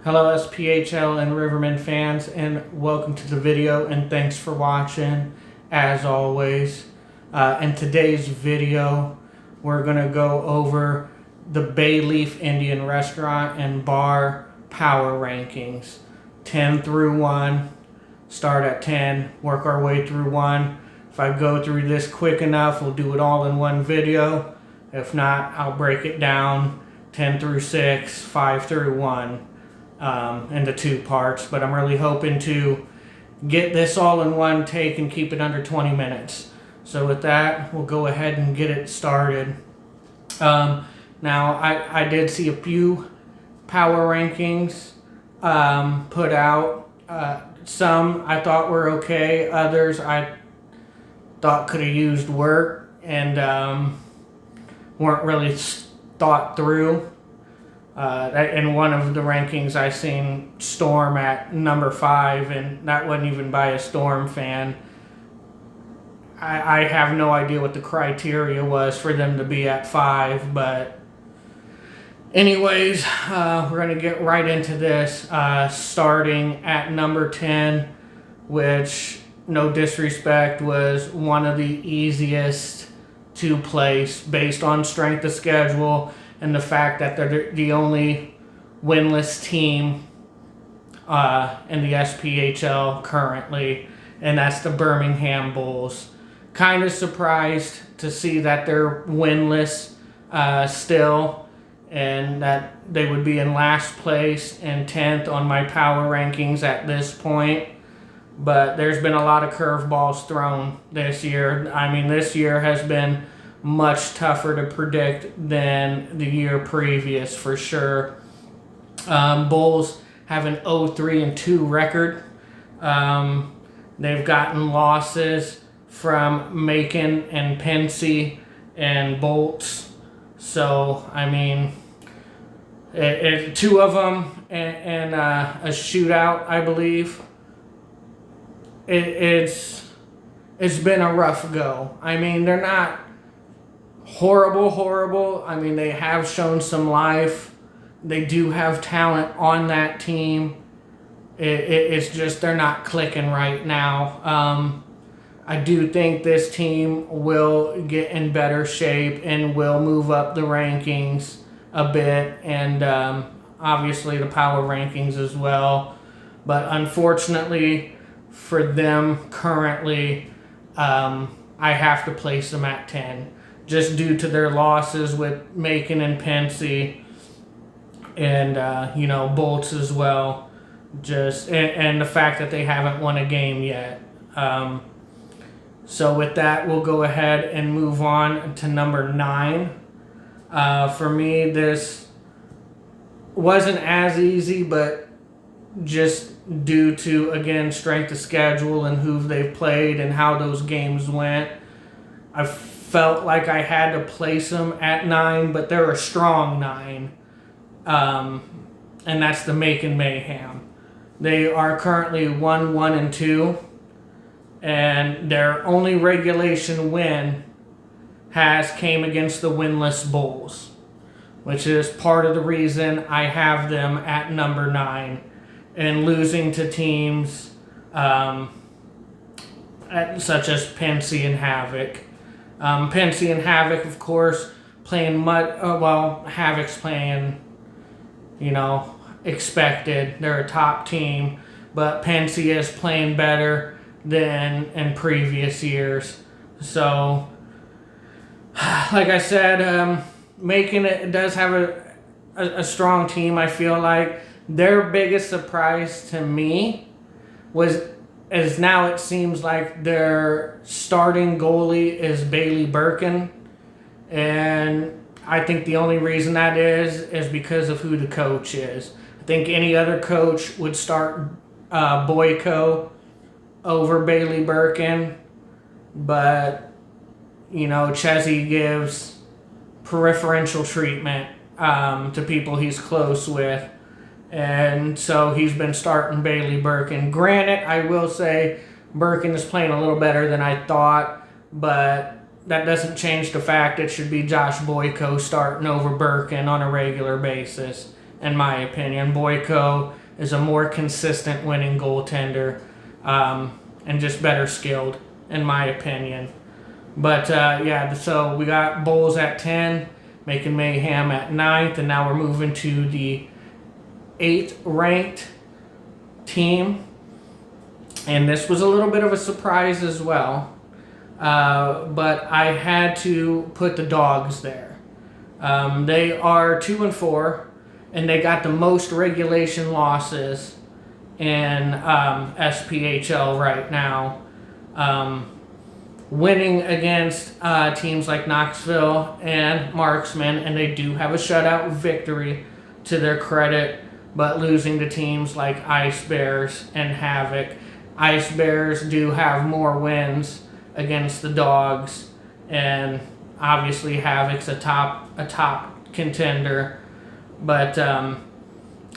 Hello SPHL and Riverman fans, and welcome to the video, and thanks for watching as always. In today's video we're going to go over the Bayleaf Indian Restaurant and Bar power rankings, 10 through 1. Start at 10, work our way through 1. If I go through this quick enough, we'll do it all in one video. If not, I'll break it down 10 through 6, 5 through 1. Into two parts, but I'm really hoping to get this all in one take and keep it under 20 minutes. So with that, we'll go ahead and get it started. Now, I did see a few power rankings put out. Some I thought were okay, others I thought could have used work and weren't really thought through. In one of the rankings I seen Storm at number 5, and that wasn't even by a Storm fan. I have no idea what the criteria was for them to be at 5, but anyways, we're going to get right into this, starting at number 10, which, no disrespect, was one of the easiest to place based on strength of schedule and the fact that they're the only winless team in the SPHL currently, and that's the Birmingham Bulls. Kind of surprised to see that they're winless still, and that they would be in last place and 10th on my power rankings at this point. But there's been a lot of curveballs thrown this year. I mean, this year has been much tougher to predict than the year previous, for sure. Bulls have an 0-3-2 record. They've gotten losses from Macon and Pensy and Bolts. So, I mean, two of them and a shootout, I believe. It's been a rough go. I mean, they're not horrible. I mean, they have shown some life. They do have talent on that team. It's just they're not clicking right now. I do think this team will get in better shape and will move up the rankings a bit, and obviously the power rankings as well. But unfortunately for them currently, I have to place them at 10. Just due to their losses with Macon and Pensy and, Bolts as well. And the fact that they haven't won a game yet. So with that, we'll go ahead and move on to number 9. For me, this wasn't as easy, but just due to, again, strength of schedule and who they've played and how those games went, I felt like I had to place them at 9, but they're a strong 9. And that's the Macon Mayhem. They are currently 1-1-2, and their only regulation win came against the winless Bulls, which is part of the reason I have them at number 9, and losing to teams such as Pensy and Havoc. Pensy and Havoc, of course, playing Havoc's playing, expected. They're a top team, but Pensy is playing better than in previous years. So, like I said, Macon it does have a strong team. I feel like their biggest surprise to me as now it seems like their starting goalie is Bailey Birkin, and I think the only reason that is because of who the coach is. I think any other coach would start Boyko over Bailey Birkin, but Chesney gives preferential treatment to people he's close with. And so he's been starting Bailey Birkin. Granted, I will say Birkin is playing a little better than I thought, but that doesn't change the fact it should be Josh Boyko starting over Birkin on a regular basis. in my opinion. Boyko is a more consistent winning goaltender, and just better skilled, in my opinion. But yeah, so we got Bulls at 10, making Mayhem at 9th, and now we're moving to the 8th ranked team. And this was a little bit of a surprise as well, but I had to put the Dogs there. They are 2-4, and they got the most regulation losses in SPHL right now. Winning against teams like Knoxville and Marksman, and they do have a shutout victory to their credit, but losing to teams like Ice Bears and Havoc. Ice Bears do have more wins against the Dogs, and obviously Havoc's a top contender. But I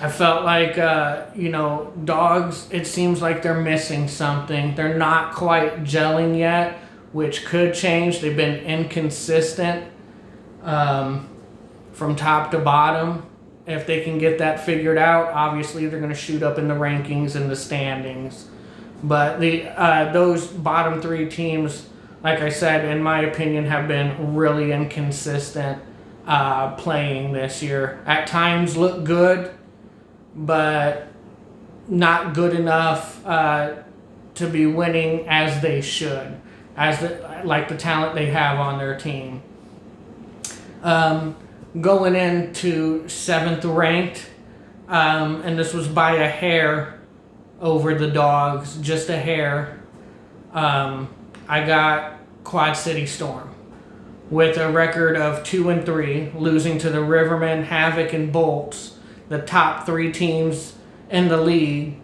felt like Dogs, it seems like they're missing something. They're not quite gelling yet, which could change. They've been inconsistent from top to bottom. If they can get that figured out, obviously they're going to shoot up in the rankings and the standings. But those bottom 3 teams, like I said, in my opinion, have been really inconsistent playing this year. At times look good, but not good enough to be winning as they should, like the talent they have on their team. Going into 7th ranked, and this was by a hair over the Dogs, just a hair. I got Quad City Storm with a record of 2-3, losing to the Rivermen, Havoc, and Bolts, the top 3 teams in the league,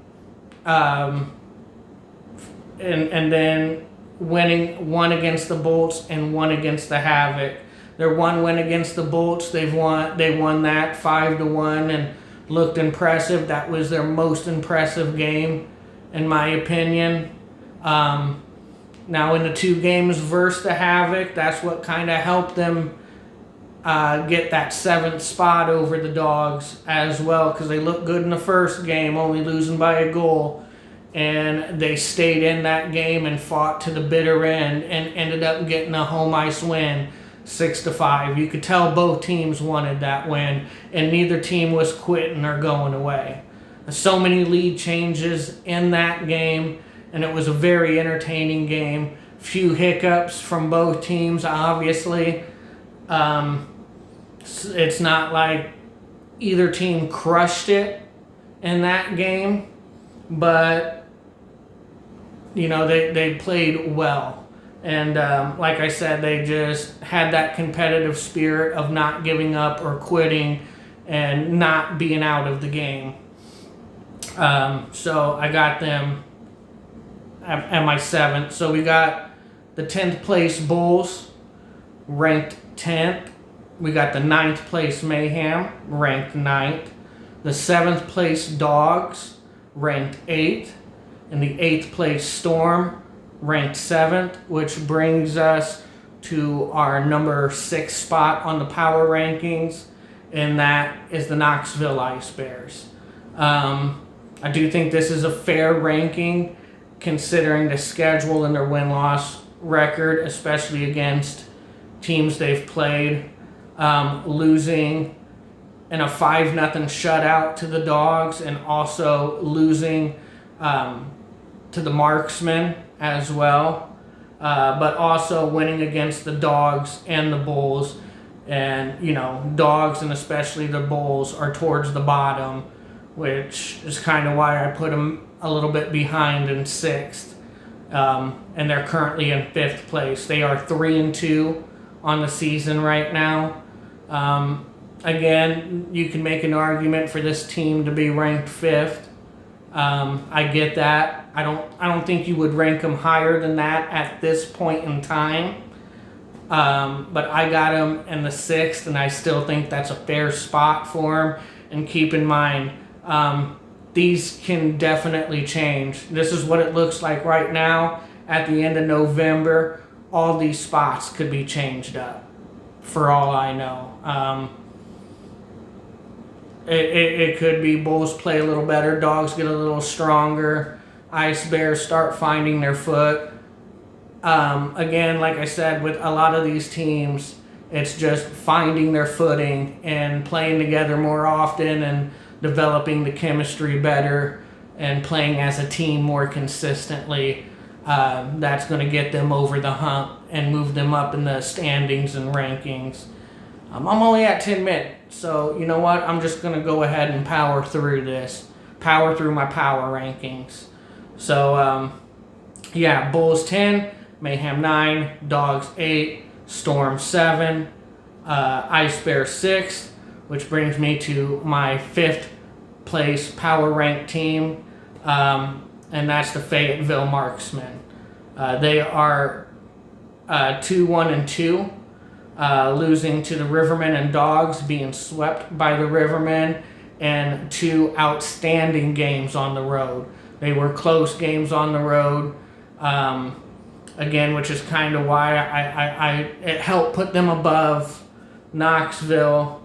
and then winning 1 against the Bolts and 1 against the Havoc. Their 1 win against the Bolts, they won that 5-1 and looked impressive. That was their most impressive game, in my opinion. Now in the 2 games versus the Havoc, that's what kind of helped them get that 7th spot over the Dogs as well, because they looked good in the first game, only losing by a goal. And they stayed in that game and fought to the bitter end and ended up getting a home ice win, 6-5. You could tell both teams wanted that win, and neither team was quitting or going away. So many lead changes in that game, and it was a very entertaining game. Few hiccups from both teams, obviously. It's not like either team crushed it in that game, but they played well. And like I said, they just had that competitive spirit of not giving up or quitting and not being out of the game. So I got them at my 7th. So we got the 10th place Bulls, ranked 10th. We got the 9th place Mayhem, ranked 9th. The 7th place Dogs, ranked 8th. And the 8th place Storm, ranked 7th, which brings us to our number 6 spot on the power rankings, and that is the Knoxville Ice Bears. I do think this is a fair ranking considering the schedule and their win-loss record, especially against teams they've played. Losing in a 5-0 shutout to the Dogs, and also losing to the Marksmen as well, but also winning against the Dogs and the Bulls. And Dogs and especially the Bulls are towards the bottom, which is kind of why I put them a little bit behind in 6th, and they're currently in 5th place. They are 3-2 on the season right now. Again, you can make an argument for this team to be ranked 5th. I get that. I don't think you would rank them higher than that at this point in time. But I got them in the 6th, and I still think that's a fair spot for them. And keep in mind, these can definitely change. This is what it looks like right now. At the end of November, all these spots could be changed up, for all I know. it could be Bulls play a little better, Dogs get a little stronger, Ice Bears start finding their foot. Again, like I said, with a lot of these teams, it's just finding their footing and playing together more often and developing the chemistry better and playing as a team more consistently. That's going to get them over the hump and move them up in the standings and rankings. I'm only at 10 minutes, so you know what? I'm just going to go ahead and power through my power rankings. So, yeah, Bulls 10, Mayhem 9, Dogs 8, Storm 7, Ice Bear 6, which brings me to my 5th place power rank team, and that's the Fayetteville Marksmen. They are 2-1-2, losing to the Rivermen and Dogs, being swept by the Rivermen, and 2 outstanding games on the road. They were close games on the road, again, which is kind of why it helped put them above Knoxville,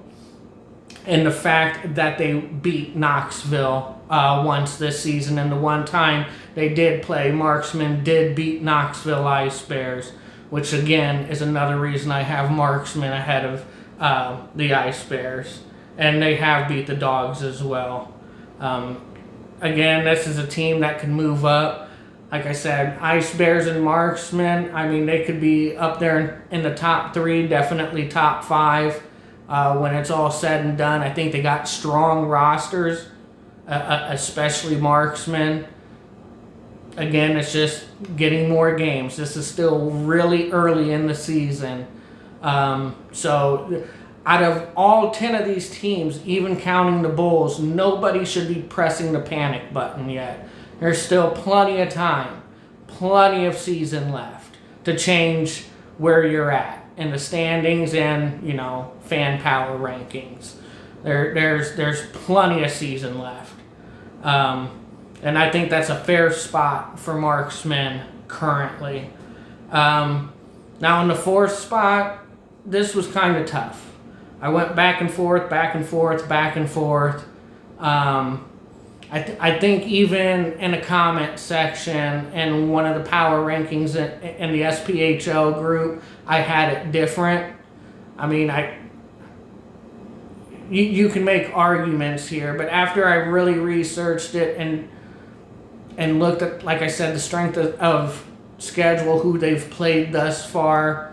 and the fact that they beat Knoxville once this season, and the one time they did play, Marksmen did beat Knoxville Ice Bears, which again is another reason I have Marksmen ahead of the Ice Bears, and they have beat the Dogs as well. Again, this is a team that can move up. Like I said, Ice Bears and Marksmen, I mean, they could be up there in the top 3, definitely top 5 when it's all said and done. I think they got strong rosters, especially Marksmen. Again, it's just getting more games. This is still really early in the season. So out of all 10 of these teams, even counting the Bulls, nobody should be pressing the panic button yet. There's still plenty of time, plenty of season left to change where you're at in the standings and, you know, fan power rankings. There's plenty of season left. And I think that's a fair spot for Marksmen currently. Now in the 4th spot, this was kind of tough. I went back and forth. I think even in a comment section in one of the power rankings in the SPHL group, I had it different. I mean, you can make arguments here, but after I really researched it and looked at, like I said, the strength of schedule, who they've played thus far,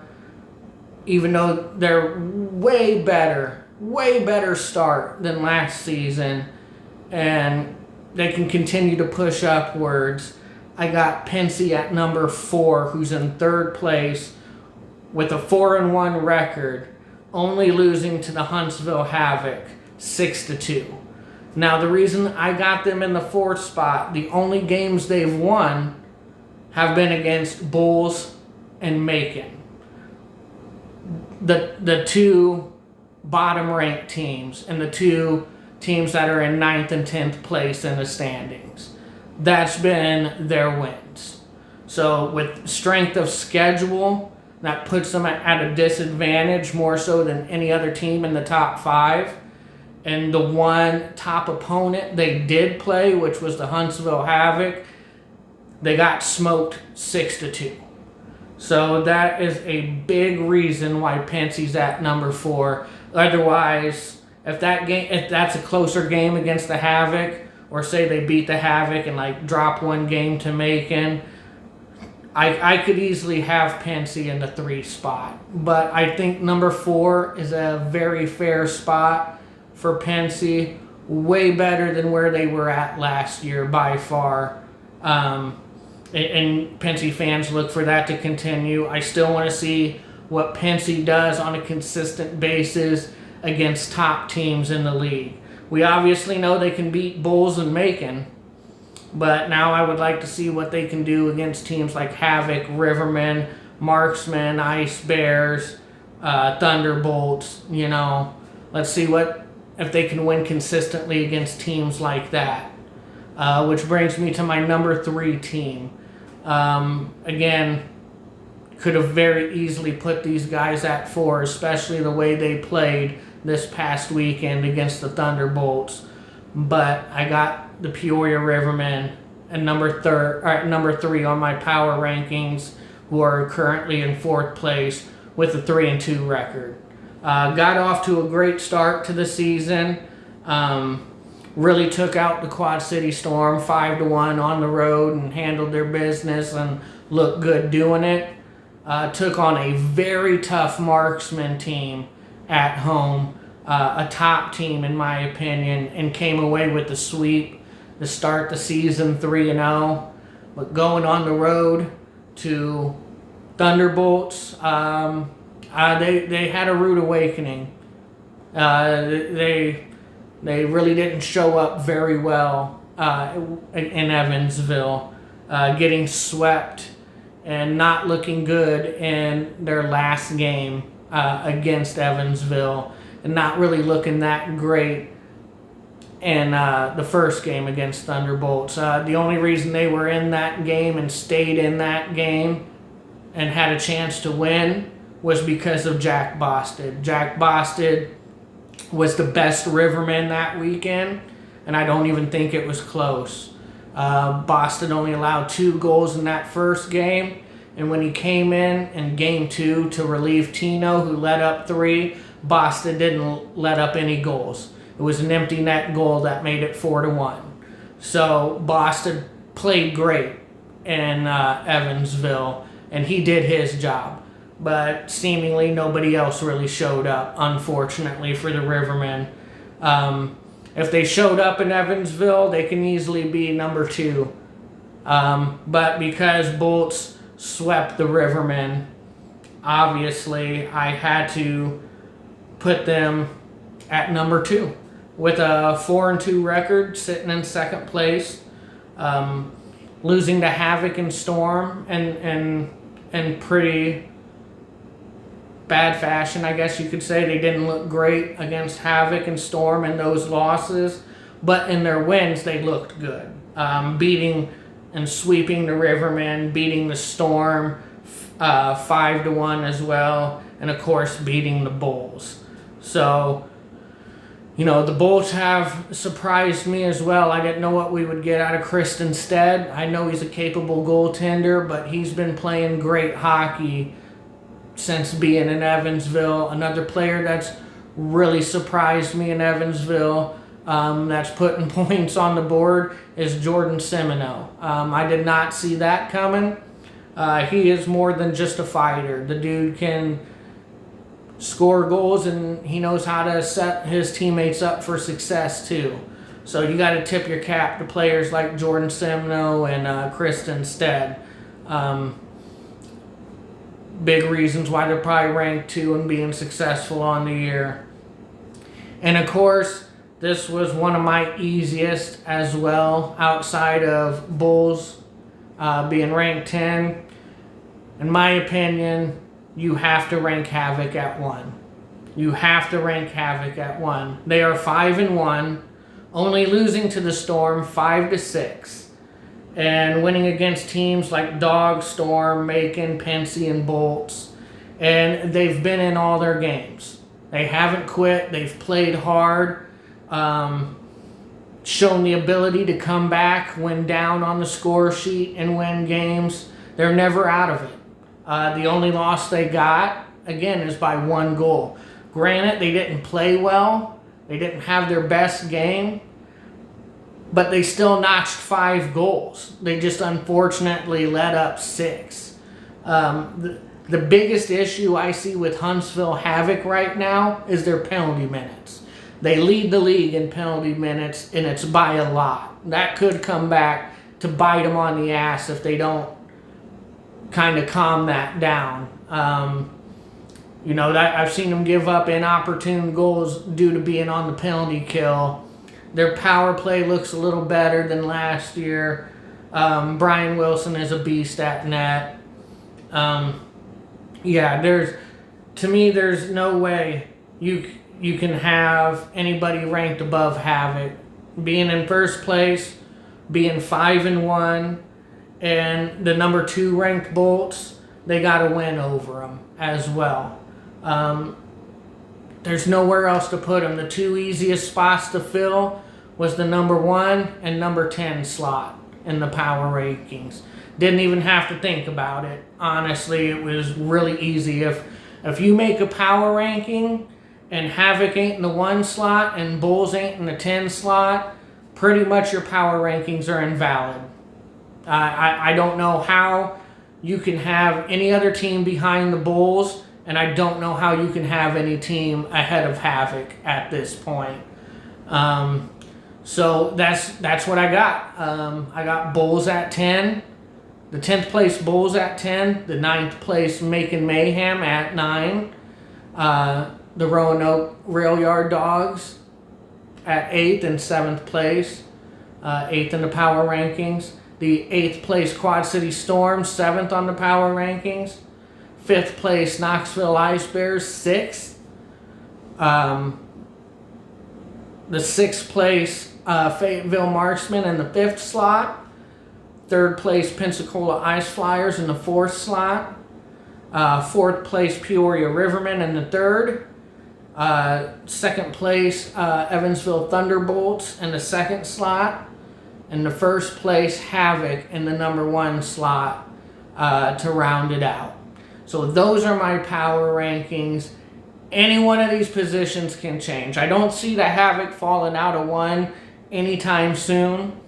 even though they're way better start than last season, and they can continue to push upwards. I got Pensy at number 4, who's in 3rd place with a 4-1 record, only losing to the Huntsville Havoc 6-2. Now, the reason I got them in the 4th spot, the only games they've won have been against Bulls and Macon, the 2 bottom-ranked teams, and the 2 teams that are in 9th and 10th place in the standings. That's been their wins. So with strength of schedule, that puts them at a disadvantage more so than any other team in the top 5. And the one top opponent they did play, which was the Huntsville Havoc, they got smoked 6-2. So that is a big reason why Pensy's at number 4. Otherwise, if that's a closer game against the Havoc, or say they beat the Havoc and like drop one game to Macon, I could easily have Pensy in the 3 spot. But I think number 4 is a very fair spot for Pensy. Way better than where they were at last year by far. And Pensy fans look for that to continue. I still want to see what Pensy does on a consistent basis against top teams in the league. We obviously know they can beat Bulls and Macon, but now I would like to see what they can do against teams like Havoc, Rivermen, Marksmen, Ice Bears, Thunderbolts. You know, let's see if they can win consistently against teams like that. Which brings me to my number 3 team. Again, could have very easily put these guys at 4, especially the way they played this past weekend against the Thunderbolts. But I got the Peoria Rivermen at number 3 on my power rankings, who are currently in 4th place with a 3-2 record. Got off to a great start to the season. Really took out the Quad City Storm 5-1 on the road and handled their business and looked good doing it. Took on a very tough Marksman team at home, a top team in my opinion, and came away with the sweep to start the season 3-0. But going on the road to Thunderbolts, they had a rude awakening. They really didn't show up very well in Evansville, getting swept and not looking good in their last game against Evansville, and not really looking that great in the first game against Thunderbolts. The only reason they were in that game and stayed in that game and had a chance to win was because of Jack Bosted. Jack Bosted was the best Riverman that weekend, and I don't even think it was close. Boston only allowed 2 goals in that first game, and when he came in game 2 to relieve Tino, who let up 3, Boston didn't let up any goals. It was an empty net goal that made it 4-1. So Boston played great in Evansville, and he did his job. But seemingly nobody else really showed up, unfortunately, for the Rivermen. If they showed up in Evansville, they can easily be number 2. But because Bolts swept the Rivermen, obviously I had to put them at number 2 with a 4-2 record, sitting in 2nd place, losing to Havoc and Storm and pretty bad fashion, I guess you could say. They didn't look great against Havoc and Storm in those losses, but in their wins they looked good. Beating and sweeping the Rivermen, beating the Storm 5-1 as well, and of course beating the Bulls. So, you know, the Bulls have surprised me as well. I didn't know what we would get out of Kristen Stead. I know he's a capable goaltender, but he's been playing great hockey since being in Evansville. Another player that's really surprised me in Evansville, that's putting points on the board, is Jordan Semino. I did not see that coming. He is more than just a fighter. The dude can score goals, and he knows how to set his teammates up for success too. So you got to tip your cap to players like Jordan Semino and Kristen Stead. Big reasons why they're probably ranked 2 and being successful on the year. And of course, this was one of my easiest as well, outside of Bulls being ranked 10. In my opinion, you have to rank Havoc at 1. You have to rank Havoc at 1. They are 5-1, only losing to the Storm 5-6, and winning against teams like Dog, Storm, Macon, Pensy, and Bolts. And they've been in all their games. They haven't quit. They've played hard, shown the ability to come back when down on the score sheet and win games. They're never out of it. The only loss they got, again, is by 1 goal. Granted, they didn't play well. They didn't have their best game. But they still notched 5 goals. They just unfortunately let up 6. The biggest issue I see with Huntsville Havoc right now is their penalty minutes. They lead the league in penalty minutes, and it's by a lot. That could come back to bite them on the ass if they don't kind of calm that down. You know, that I've seen them give up inopportune goals due to being on the penalty kill. Their power play looks a little better than last year. Brian Wilson is a beast at net. Yeah, there's no way you can have anybody ranked above Havoc. Being in first place, being 5-1, and the number 2 ranked Bolts, they got to win over them as well. To there's nowhere else to put them. The two easiest spots to fill was the number 1 and number 10 slot in the power rankings. Didn't even have to think about it. Honestly, it was really easy. If you make a power ranking and Havoc ain't in the 1 slot and Bulls ain't in the 10 slot, pretty much your power rankings are invalid. I don't know how you can have any other team behind the Bulls, and I don't know how you can have any team ahead of Havoc at this point. So that's what I got. I got Bulls at 10. The 10th place Bulls at 10. The 9th place Macon Mayhem at 9. The Roanoke Rail Yard Dogs at 8th and 7th place. 8th in the power rankings. The 8th place Quad City Storm, 7th on the power rankings. 5th place Knoxville Ice Bears, 6th. The 6th place Fayetteville Marksmen in the 5th slot. 3rd place Pensacola Ice Flyers in the 4th slot. 4th place Peoria Rivermen in the 3rd. 2nd place Evansville Thunderbolts in the 2nd slot. And the 1st place Havoc in the number 1 slot to round it out. So those are my power rankings. Any one of these positions can change. I don't see the Havoc falling out of 1 anytime soon.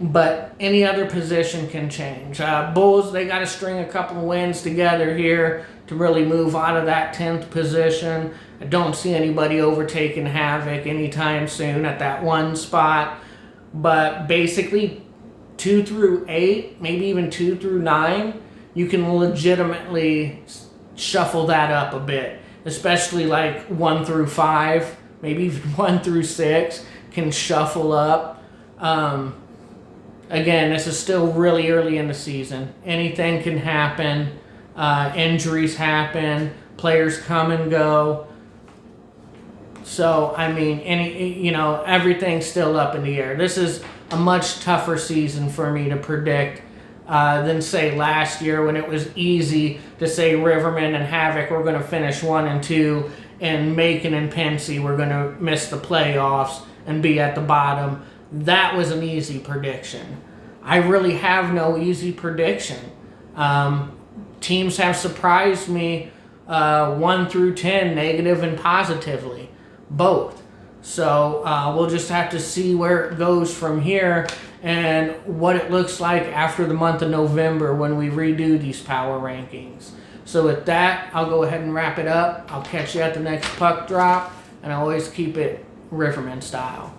But any other position can change. Bulls, they got to string a couple of wins together here to really move out of that 10th position. I don't see anybody overtaking Havoc anytime soon at that 1 spot. But basically 2 through 8, maybe even 2 through 9, you can legitimately shuffle that up a bit. Especially like 1 through 5, maybe even 1 through 6 can shuffle up. Again, this is still really early in the season. Anything can happen. Injuries happen. Players come and go. So, I mean, everything's still up in the air. This is a much tougher season for me to predict than, say, last year when it was easy to say Rivermen and Havoc were going to finish 1 and 2, and Macon and Pensy were going to miss the playoffs and be at the bottom. That was an easy prediction. I really have no easy prediction. Teams have surprised me 1 through 10, negative and positively. Both. So we'll just have to see where it goes from here and what it looks like after the month of November when we redo these power rankings. So with that, I'll go ahead and wrap it up. I'll catch you at the next puck drop, and I always keep it Riverman style.